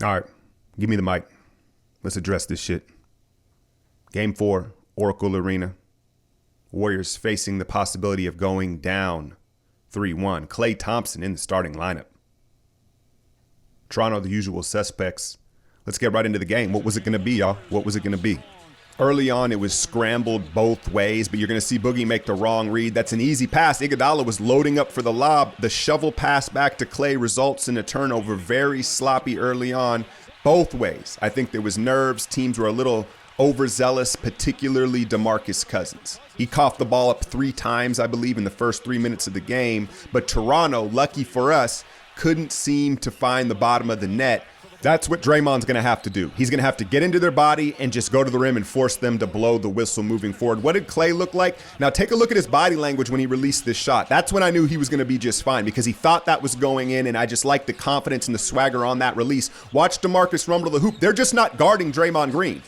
All right, give me the mic. Let's address this shit. Game 4, Oracle Arena. Warriors facing the possibility of going down 3-1. Klay Thompson in the starting lineup. Toronto, the usual suspects. Let's get right into the game. What was it going to be, y'all? What was it going to be? Early on, it was scrambled both ways, but you're going to see Boogie make the wrong read. That's an easy pass. Iguodala was loading up for the lob. The shovel pass back to Klay results in a turnover. Very sloppy early on, both ways. I think there was nerves. Teams were a little overzealous, particularly DeMarcus Cousins. He coughed the ball up 3 times, I believe, in the first 3 minutes of the game. But Toronto, lucky for us, couldn't seem to find the bottom of the net. That's what Draymond's going to have to do. He's going to have to get into their body and just go to the rim and force them to blow the whistle moving forward. What did Klay look like? Now take a look at his body language when he released this shot. That's when I knew he was going to be just fine because he thought that was going in, and I just liked the confidence and the swagger on that release. Watch DeMarcus rumble the hoop. They're just not guarding Draymond Green.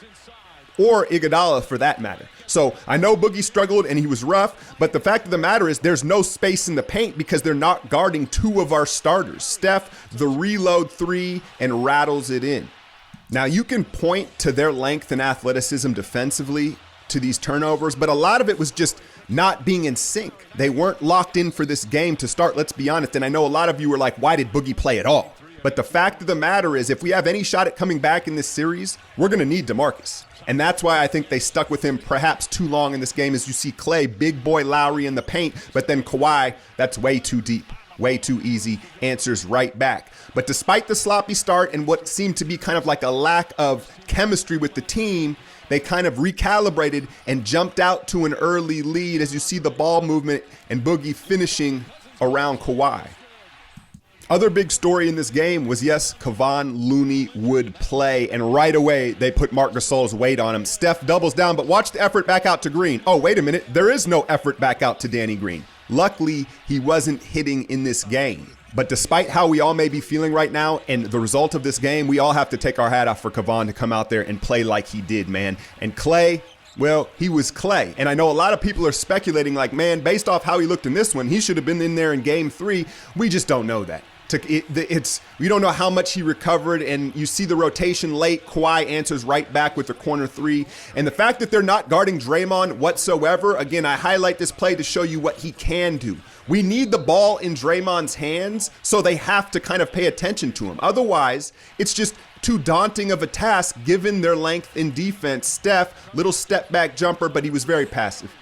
Or Iguodala for that matter. So I know Boogie struggled and he was rough, but the fact of the matter is there's no space in the paint because they're not guarding 2 of our starters. Steph, the reload 3 and rattles it in. Now you can point to their length and athleticism defensively to these turnovers, but a lot of it was just not being in sync. They weren't locked in for this game to start, let's be honest. And I know a lot of you were like, why did Boogie play at all? But the fact of the matter is if we have any shot at coming back in this series, we're going to need DeMarcus. And that's why I think they stuck with him perhaps too long in this game. As you see Klay, big boy Lowry in the paint, but then Kawhi, that's way too deep, way too easy, answers right back. But despite the sloppy start and what seemed to be kind of like a lack of chemistry with the team, they kind of recalibrated and jumped out to an early lead as you see the ball movement and Boogie finishing around Kawhi. Other big story in this game was, yes, Kevon Looney would play, and right away they put Marc Gasol's weight on him. Steph doubles down, but watch the effort back out to Green. Oh, wait a minute. There is no effort back out to Danny Green. Luckily, he wasn't hitting in this game. But despite how we all may be feeling right now and the result of this game, we all have to take our hat off for Kevon to come out there and play like he did, man. And Klay, well, he was Klay. And I know a lot of people are speculating like, man, based off how he looked in this one, he should have been in there in game 3. We just don't know that. We don't know how much he recovered, and you see the rotation late. Kawhi answers right back with the corner 3. And the fact that they're not guarding Draymond whatsoever, again, I highlight this play to show you what he can do. We need the ball in Draymond's hands, so they have to kind of pay attention to him. Otherwise, it's just too daunting of a task given their length in defense. Steph, little step back jumper, but he was very passive.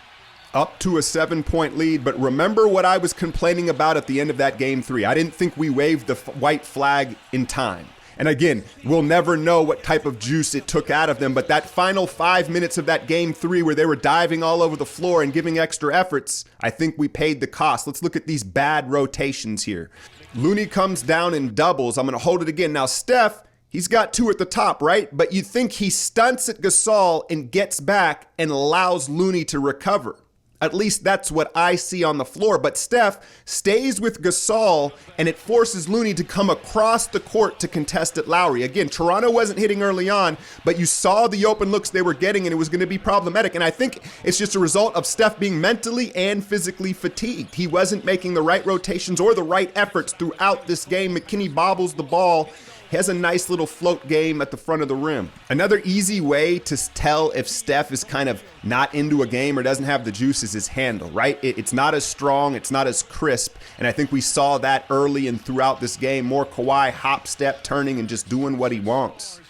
Up to a 7-point lead, but remember what I was complaining about at the end of that game 3. I didn't think we waved the white flag in time. And again, we'll never know what type of juice it took out of them, but that final 5 minutes of that game 3 where they were diving all over the floor and giving extra efforts, I think we paid the cost. Let's look at these bad rotations here. Looney comes down in doubles. I'm going to hold it again. Now, Steph, he's got 2 at the top, right? But you think he stunts at Gasol and gets back and allows Looney to recover. At least that's what I see on the floor. But Steph stays with Gasol, and it forces Looney to come across the court to contest at Lowry. Again, Toronto wasn't hitting early on, but you saw the open looks they were getting, and it was going to be problematic. And I think it's just a result of Steph being mentally and physically fatigued. He wasn't making the right rotations or the right efforts throughout this game. McKinney bobbles the ball. He has a nice little float game at the front of the rim. Another easy way to tell if Steph is kind of not into a game or doesn't have the juice is his handle, right? It's not as strong, it's not as crisp, and I think we saw that early and throughout this game. More Kawhi hop step turning and just doing what he wants.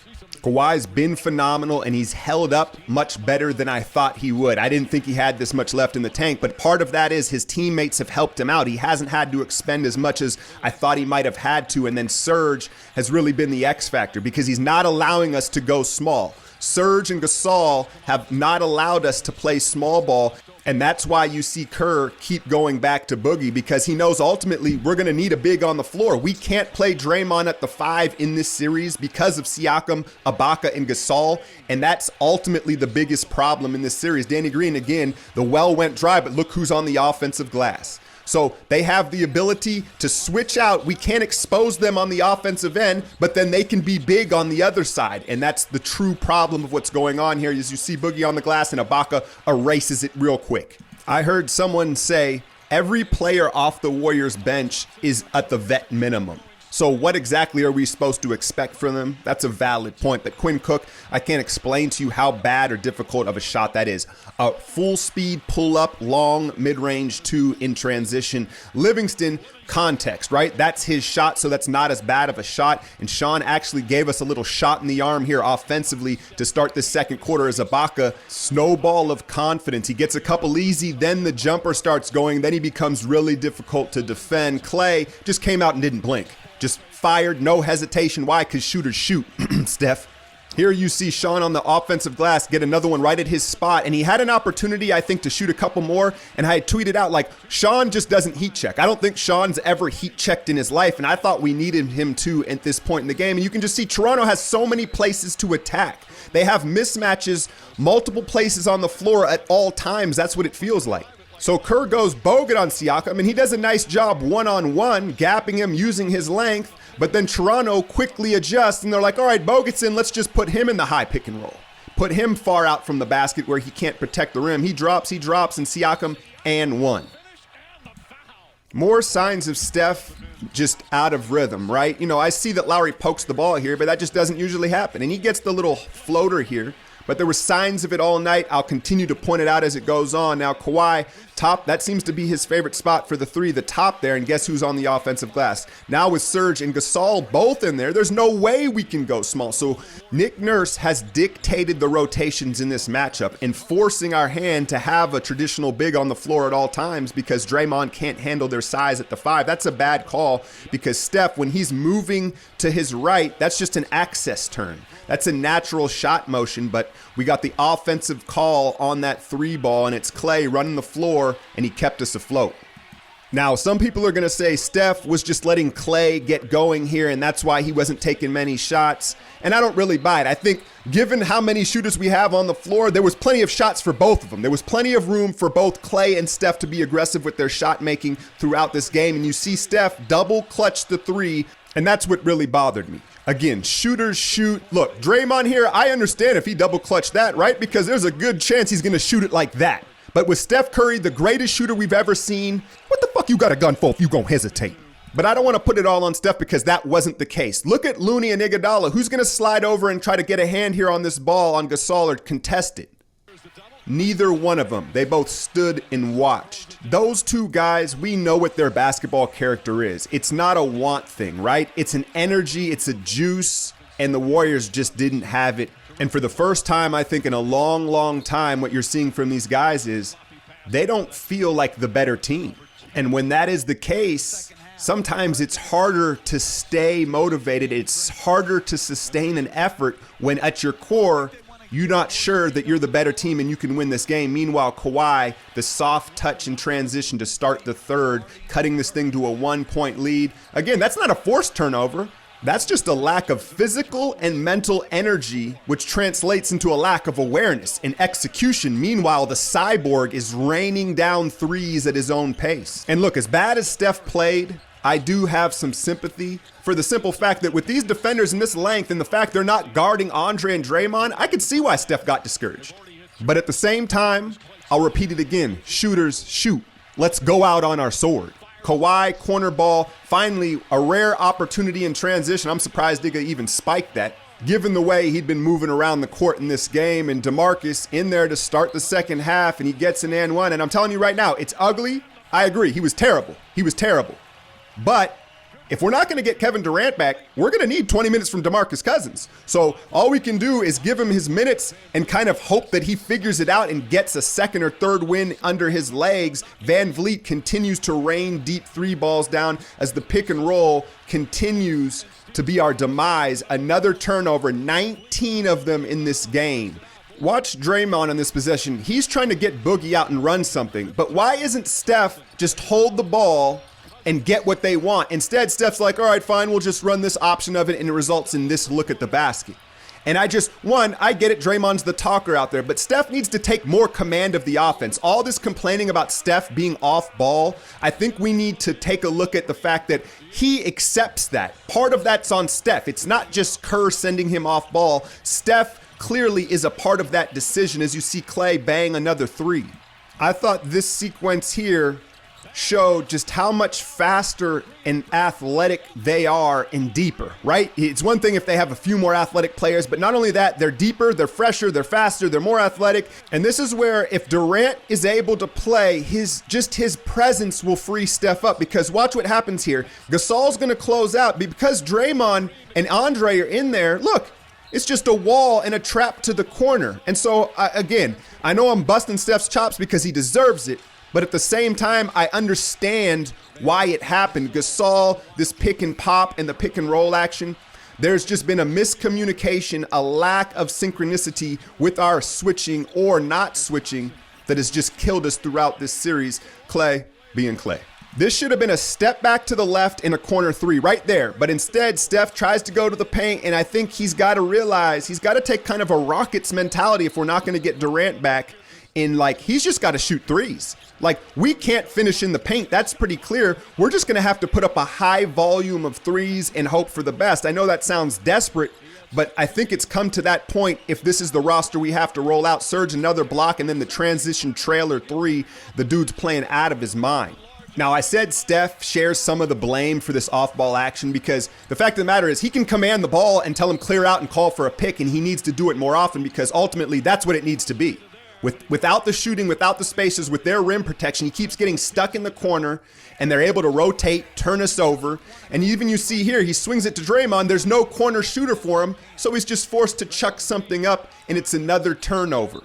Kawhi's been phenomenal, and he's held up much better than I thought he would. I didn't think he had this much left in the tank, but part of that is his teammates have helped him out. He hasn't had to expend as much as I thought he might have had to, and then Serge has really been the X factor because he's not allowing us to go small. Serge and Gasol have not allowed us to play small ball, and that's why you see Kerr keep going back to Boogie, because he knows ultimately we're going to need a big on the floor. We can't play Draymond at the 5 in this series because of Siakam, Ibaka, and Gasol, and that's ultimately the biggest problem in this series. Danny Green, again, the well went dry, but look who's on the offensive glass. So they have the ability to switch out. We can't expose them on the offensive end, but then they can be big on the other side. And that's the true problem of what's going on here. As you see Boogie on the glass and Ibaka erases it real quick. I heard someone say every player off the Warriors bench is at the vet minimum. So what exactly are we supposed to expect from them? That's a valid point. But Quinn Cook, I can't explain to you how bad or difficult of a shot that is. A full speed pull up, long, mid-range 2 in transition. Livingston, context, right? That's his shot, so that's not as bad of a shot. And Sean actually gave us a little shot in the arm here offensively to start the second quarter as Ibaka, snowball of confidence. He gets a couple easy, then the jumper starts going, then he becomes really difficult to defend. Clay just came out and didn't blink. Just fired, no hesitation. Why? Because shooters shoot, Steph. Here you see Sean on the offensive glass get another one right at his spot, and he had an opportunity, I think, to shoot a couple more, and I had tweeted out, like, Sean just doesn't heat check. I don't think Sean's ever heat checked in his life, and I thought we needed him to at this point in the game. And you can just see Toronto has so many places to attack. They have mismatches, multiple places on the floor at all times. That's what it feels like. So Kerr goes bogut on Siakam, and he does a nice job one-on-one, gapping him, using his length, but then Toronto quickly adjusts, and they're like, all right, Bogut's in, let's just put him in the high pick and roll. Put him far out from the basket where he can't protect the rim. He drops, and Siakam and one. More signs of Steph just out of rhythm, right? You know, I see that Lowry pokes the ball here, but that just doesn't usually happen, and he gets the little floater here. But there were signs of it all night. I'll continue to point it out as it goes on. Now, Kawhi, top, that seems to be his favorite spot for the three, the top there. And guess who's on the offensive glass? Now with Serge and Gasol both in there, there's no way we can go small. So Nick Nurse has dictated the rotations in this matchup and forcing our hand to have a traditional big on the floor at all times because Draymond can't handle their size at the 5. That's a bad call because Steph, when he's moving to his right, that's just an access turn. That's a natural shot motion, but we got the offensive call on that 3 ball, and it's Clay running the floor, and he kept us afloat. Now, some people are going to say Steph was just letting Clay get going here, and that's why he wasn't taking many shots, and I don't really buy it. I think given how many shooters we have on the floor, there was plenty of shots for both of them. There was plenty of room for both Clay and Steph to be aggressive with their shot making throughout this game, and you see Steph double clutch the 3, and that's what really bothered me. Again, shooters shoot. Look, Draymond here, I understand if he double clutched that, right? Because there's a good chance he's going to shoot it like that. But with Steph Curry, the greatest shooter we've ever seen, what the fuck you got a gun for if you gonna hesitate? But I don't want to put it all on Steph because that wasn't the case. Look at Looney and Iguodala. Who's going to slide over and try to get a hand here on this ball on Gasol or contest it? Neither one of them. They both stood and watched. Those two guys, we know what their basketball character is. It's not a want thing, right? It's an energy, it's a juice, and the Warriors just didn't have it. And for the first time, I think in a long, long time, what you're seeing from these guys is they don't feel like the better team. And when that is the case, sometimes it's harder to stay motivated. It's harder to sustain an effort when at your core, you're not sure that you're the better team and you can win this game. Meanwhile, Kawhi, the soft touch and transition to start the third, cutting this thing to a 1-point lead. Again, that's not a forced turnover. That's just a lack of physical and mental energy, which translates into a lack of awareness and execution. Meanwhile, the cyborg is raining down threes at his own pace. And look, as bad as Steph played, I do have some sympathy for the simple fact that with these defenders in this length and the fact they're not guarding Andre and Draymond, I could see why Steph got discouraged. But at the same time, I'll repeat it again. Shooters shoot. Let's go out on our sword. Kawhi, corner ball, finally a rare opportunity in transition. I'm surprised Digga even spiked that, given the way he'd been moving around the court in this game. And DeMarcus in there to start the second half, and he gets an and one. And I'm telling you right now, it's ugly. I agree. He was terrible. He was terrible. But if we're not going to get Kevin Durant back, we're going to need 20 minutes from DeMarcus Cousins. So all we can do is give him his minutes and kind of hope that he figures it out and gets a second or third win under his legs. Van Vliet continues to rain deep 3 balls down as the pick and roll continues to be our demise. Another turnover, 19 of them in this game. Watch Draymond on this possession. He's trying to get Boogie out and run something. But why isn't Steph just hold the ball and get what they want? Instead, Steph's like, all right, fine, we'll just run this option of it, and it results in this look at the basket. And I get it, Draymond's the talker out there, but Steph needs to take more command of the offense. All this complaining about Steph being off ball, I think we need to take a look at the fact that he accepts that. Part of that's on Steph. It's not just Kerr sending him off ball. Steph clearly is a part of that decision as you see Clay bang another 3. I thought this sequence here showed just how much faster and athletic they are and deeper, right? It's one thing if they have a few more athletic players, but not only that, they're deeper, they're fresher, they're faster, they're more athletic. And this is where if Durant is able to play, his presence will free Steph up, because watch what happens here. Gasol's going to close out because Draymond and Andre are in there. Look, it's just a wall and a trap to the corner. And so, again, I know I'm busting Steph's chops because he deserves it, but at the same time, I understand why it happened. Gasol, this pick and pop and the pick and roll action, there's just been a miscommunication, a lack of synchronicity with our switching or not switching that has just killed us throughout this series. Clay being Clay. This should have been a step back to the left in a corner three right there. But instead, Steph tries to go to the paint, and I think he's got to realize he's got to take kind of a Rockets mentality if we're not going to get Durant back. He's just got to shoot threes. We can't finish in the paint. That's pretty clear. We're just going to have to put up a high volume of threes and hope for the best. I know that sounds desperate, but I think it's come to that point. If this is the roster we have to roll out, Serge another block, and then the transition trailer three, the dude's playing out of his mind. Now, I said Steph shares some of the blame for this off-ball action because the fact of the matter is he can command the ball and tell him clear out and call for a pick, and he needs to do it more often because ultimately that's what it needs to be. Without the shooting, without the spaces, with their rim protection, he keeps getting stuck in the corner, and they're able to rotate, turn us over. And even you see here, he swings it to Draymond. There's no corner shooter for him, so he's just forced to chuck something up, and it's another turnover.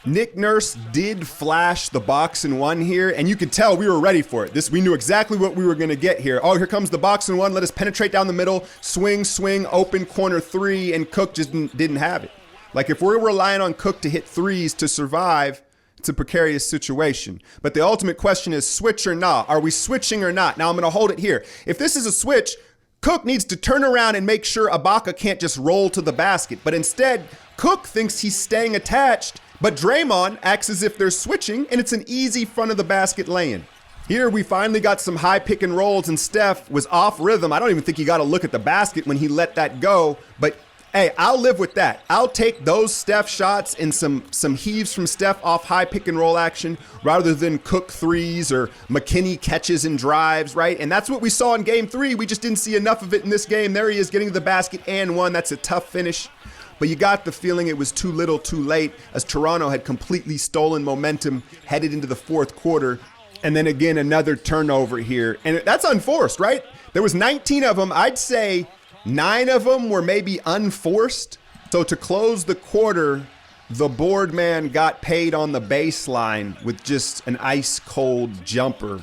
Nick Nurse did flash the box and one here, and you could tell we were ready for it. We knew exactly what we were going to get here. Oh, here comes the box and one. Let us penetrate down the middle. Swing, open corner three, and Cook just didn't have it. If we're relying on Cook to hit threes to survive, it's a precarious situation. But the ultimate question is switch or not. Are we switching or not? Now I'm going to hold it here. If this is a switch, Cook needs to turn around and make sure Ibaka can't just roll to the basket. But instead, Cook thinks he's staying attached, but Draymond acts as if they're switching, and it's an easy front of the basket lay-in. Here we finally got some high pick and rolls, and Steph was off rhythm. I don't even think he got a look at the basket when he let that go, but hey, I'll live with that. I'll take those Steph shots and some heaves from Steph off high pick and roll action rather than Cook threes or McKinney catches and drives, right? And that's what we saw in game 3. We just didn't see enough of it in this game. There he is getting to the basket and one. That's a tough finish. But you got the feeling it was too little too late as Toronto had completely stolen momentum headed into the fourth quarter. And then again, another turnover here. And that's unforced, right? There was 19 of them. I'd say 9 of them were maybe unforced. So to close the quarter, the board man got paid on the baseline with just an ice cold jumper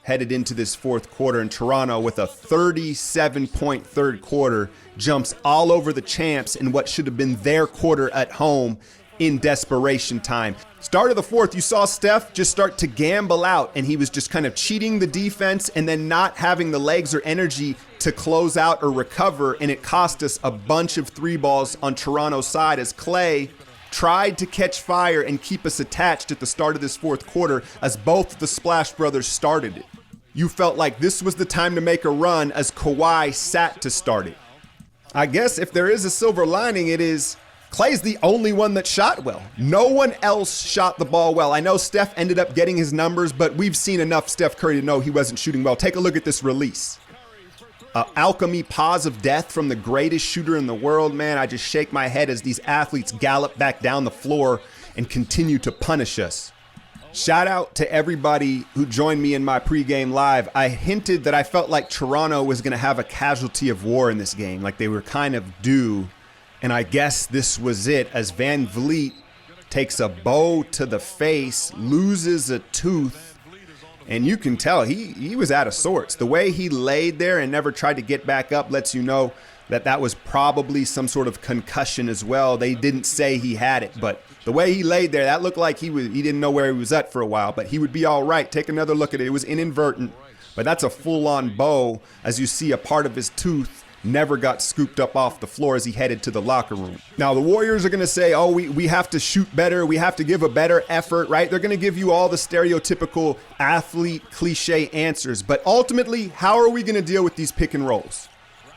headed into this fourth quarter. And Toronto, with a 37-point third quarter, jumps all over the champs in what should have been their quarter at home in desperation time. Start of the fourth, you saw Steph just start to gamble out, and he was just kind of cheating the defense and then not having the legs or energy to close out or recover, and it cost us a bunch of 3 balls on Toronto's side as Clay tried to catch fire and keep us attached at the start of this fourth quarter as both the Splash Brothers started it. You felt like this was the time to make a run as Kawhi sat to start it. I guess if there is a silver lining, it is Clay's the only one that shot well. No one else shot the ball well. I know Steph ended up getting his numbers, but we've seen enough Steph Curry to know he wasn't shooting well. Take a look at this release. Alchemy pause of death from the greatest shooter in the world, man. I just shake my head as these athletes gallop back down the floor and continue to punish us. Shout out to everybody who joined me in my pregame live. I hinted that I felt like Toronto was going to have a casualty of war in this game, like they were kind of due. And I guess this was it, as Van Vliet takes a bow to the face, loses a tooth, and you can tell he was out of sorts. The way he laid there and never tried to get back up lets you know that was probably some sort of concussion as well. They didn't say he had it, but the way he laid there, that looked like he didn't know where he was at for a while, but he would be all right. Take another look at it. It was inadvertent, but that's a full-on bow, as you see a part of his tooth never got scooped up off the floor as he headed to the locker room. Now, the Warriors are going to say, oh, we have to shoot better. We have to give a better effort, right? They're going to give you all the stereotypical athlete cliche answers. But ultimately, how are we going to deal with these pick and rolls?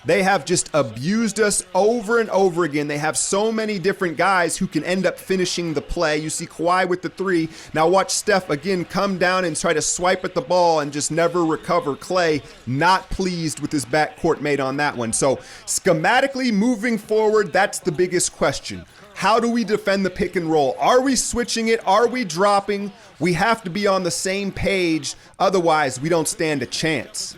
They have just abused us over and over again. They have so many different guys who can end up finishing the play. You see Kawhi with the three. Now watch Steph again come down and try to swipe at the ball and just never recover. Klay not pleased with his backcourt mate on that one. So schematically moving forward, that's the biggest question. How do we defend the pick and roll? Are we switching it? Are we dropping? We have to be on the same page. Otherwise, we don't stand a chance.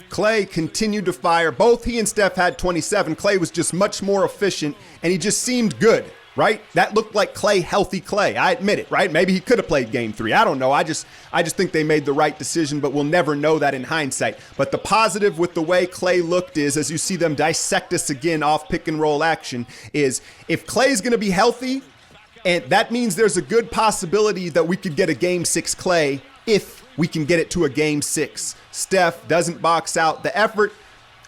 Klay continued to fire. Both he and Steph had 27. Klay was just much more efficient, and he just seemed good, right? That looked like Klay, healthy Klay. I admit it, right? Maybe he could have played game 3. I don't know. I just think they made the right decision, but we'll never know that in hindsight. But the positive with the way Klay looked is, as you see them dissect us again off pick and roll action, is if Klay's going to be healthy, and that means there's a good possibility that we could get a game 6 Klay if we can get it to a game 6. Steph doesn't box out. The effort,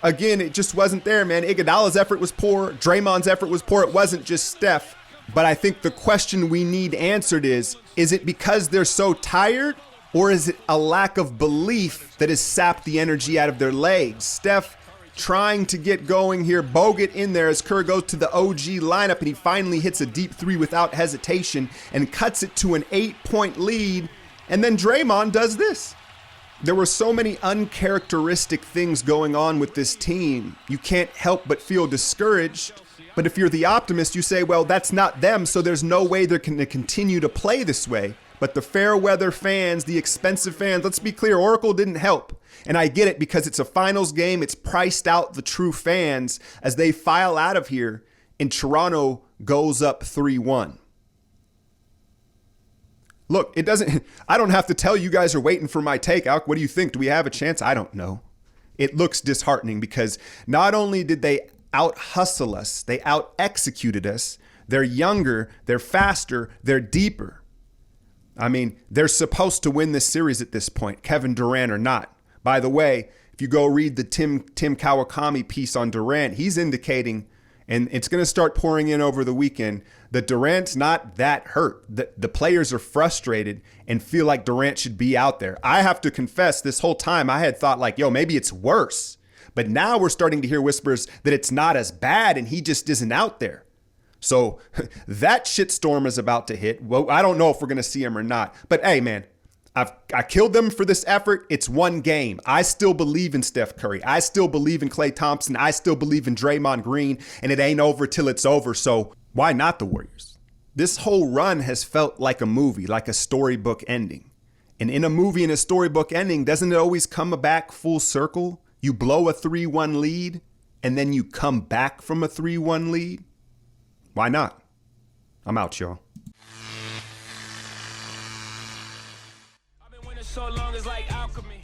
again, it just wasn't there, man. Iguodala's effort was poor. Draymond's effort was poor. It wasn't just Steph. But I think the question we need answered is it because they're so tired, or is it a lack of belief that has sapped the energy out of their legs? Steph trying to get going here. Bogut in there as Kerr goes to the OG lineup, and he finally hits a deep 3 without hesitation and cuts it to an 8-point lead. And then Draymond does this. There were so many uncharacteristic things going on with this team. You can't help but feel discouraged. But if you're the optimist, you say, well, that's not them, so there's no way they're going to continue to play this way. But the fair weather fans, the expensive fans, let's be clear, Oracle didn't help. And I get it because it's a finals game. It's priced out the true fans as they file out of here, and Toronto goes up 3-1. Look, I don't have to tell you guys are waiting for my take. Alec, what do you think? Do we have a chance? I don't know. It looks disheartening because not only did they out-hustle us, they out-executed us. They're younger, they're faster, they're deeper. I mean, they're supposed to win this series at this point, Kevin Durant or not. By the way, if you go read the Tim Kawakami piece on Durant, he's indicating, and it's going to start pouring in over the weekend, that Durant's not that hurt. The players are frustrated and feel like Durant should be out there. I have to confess, this whole time I had thought like, maybe it's worse. But now we're starting to hear whispers that it's not as bad and he just isn't out there. So that shitstorm is about to hit. Well, I don't know if we're going to see him or not. But hey, man, I killed them for this effort. It's one game. I still believe in Steph Curry. I still believe in Klay Thompson. I still believe in Draymond Green. And it ain't over till it's over. So why not the Warriors? This whole run has felt like a movie, like a storybook ending. And in a movie and a storybook ending, doesn't it always come back full circle? You blow a 3-1 lead, and then you come back from a 3-1 lead? Why not? I'm out, y'all. I've been winning so long, it's like alchemy.